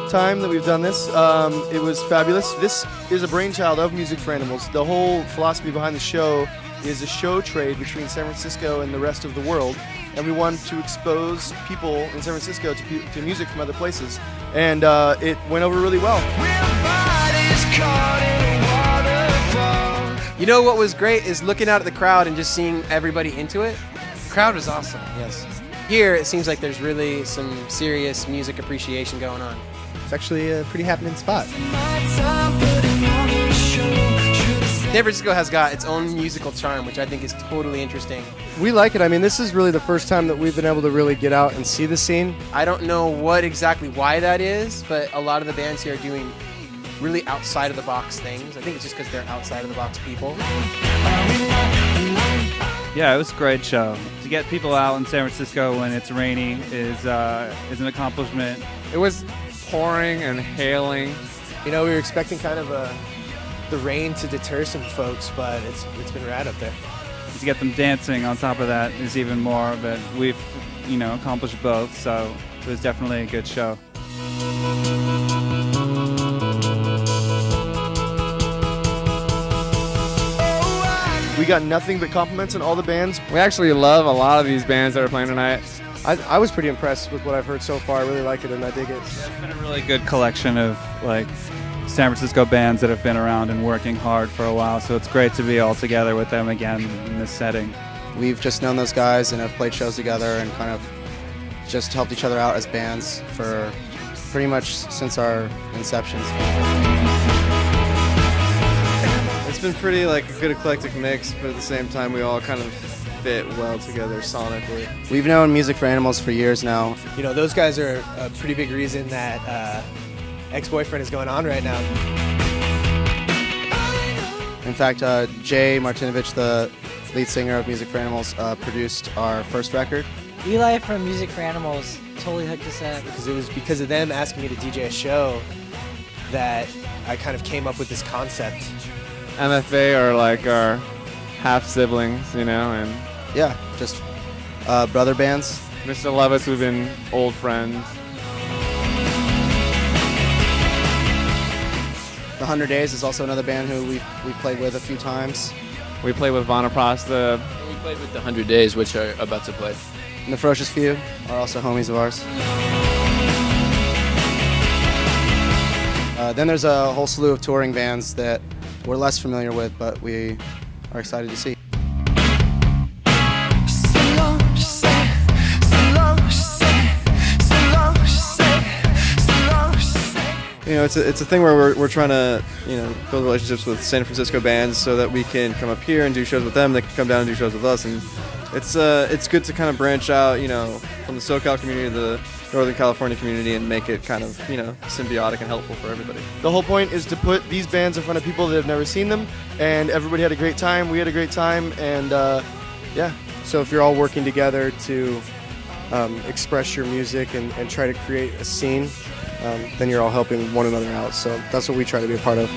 time that we've done this. It was fabulous. This is a brainchild of Music for Animals. The whole philosophy behind the show is a show trade between San Francisco and the rest of the world, and we wanted to expose people in San Francisco to music from other places, and it went over really well. You know what was great is looking out at the crowd and just seeing everybody into it. The crowd was awesome, yes. Here, it seems like there's really some serious music appreciation going on. It's actually a pretty happening spot. San Francisco has got its own musical charm, which I think is totally interesting. We like it. I mean, this is really the first time that we've been able to really get out and see the scene. I don't know why that is, but a lot of the bands here are doing really outside of the box things. I think it's just because they're outside of the box people. Yeah, it was a great show. To get people out in San Francisco when it's rainy is an accomplishment. It was pouring and hailing. You know, we were expecting kind of the rain to deter some folks, but it's been rad up there. To get them dancing on top of that is even more, but we've, accomplished both, so it was definitely a good show. We got nothing but compliments on all the bands. We actually love a lot of these bands that are playing tonight. I was pretty impressed with what I've heard so far. I really like it, and I dig it. It's been a really good collection of San Francisco bands that have been around and working hard for a while, so it's great to be all together with them again in this setting. We've just known those guys and have played shows together and kind of just helped each other out as bands for pretty much since our inceptions. It's been pretty a good eclectic mix, but at the same time we all kind of fit well together sonically. We've known Music for Animals for years now. You know, those guys are a pretty big reason that Ex-Boyfriend is going on right now. In fact, Jay Martinovich, the lead singer of Music for Animals, produced our first record. Eli from Music for Animals totally hooked us up. Because it was because of them asking me to DJ a show that I kind of came up with this concept. MFA are our half siblings, and Yeah, just brother bands. Mr. Levis, we've been old friends. The 100 Days is also another band who we've played with a few times. We played with Vanaprastha. We played with the 100 Days, which are about to play. And the Ferocious Few are also homies of ours. Then there's a whole slew of touring bands that we're less familiar with, but we are excited to see. It's a thing where we're trying to build relationships with San Francisco bands so that we can come up here and do shows with them. They can come down and do shows with us, and it's good to kind of branch out from the SoCal community to the Northern California community and make it kind of symbiotic and helpful for everybody. The whole point is to put these bands in front of people that have never seen them, and everybody had a great time. We had a great time, and yeah. So if you're all working together to express your music and try to create a scene, then you're all helping one another out. So that's what we try to be a part of.